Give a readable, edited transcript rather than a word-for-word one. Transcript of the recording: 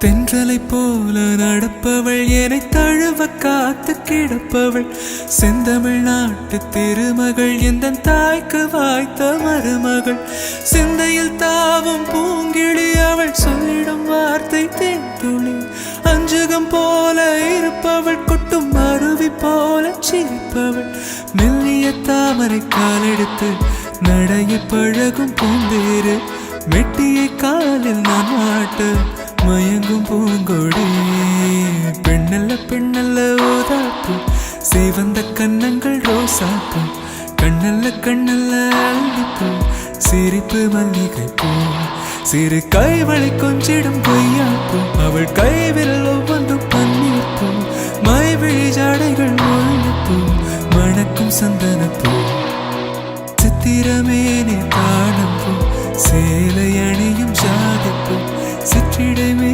தென்றலை போல நடப்பவள் என்னை தழுவ காத்து கிடப்பவள் செந்தமிழ் நாட்டு திருமகள் எந்த தாய்க்கு வாய்த்த மருமகள் சிந்தையில் தாவும் பூங்கிழி அவள் சொல்லிடும் வார்த்தை தேன்துளி அஞ்சுகம் போல இருப்பவள் கொட்டும் அருவி போல சிரிப்பவள் மெல்லிய தாமரை காலெடுத்து நடைய பழகும் பூந்தேறு மெட்டியை காலில் நான் மாட்ட மயங்கும் பூங்கொடி பெண்ணல்ல பெண்ணல்ல ஓதாப்பு சிவந்த கன்னங்கள் ரோசாப்பு கண்ணல்ல கண்ணல்ல அள்ளிப்பூ சிரிப்பு மல்லிகை பூ சிறு கைவளை கொஞ்சிடும் கொய்யாப்பூ அவள் கைவில் ஒவ்வொன்றும் பன்னீர் பூ மைவிழி ஜாடைகள் முல்லைப்பூ மணக்கும் சந்தனப்பூ சித்திரமேனே காணும் பூ சேலை அணியும் ஜாதிப்பூ சிற்றிடமே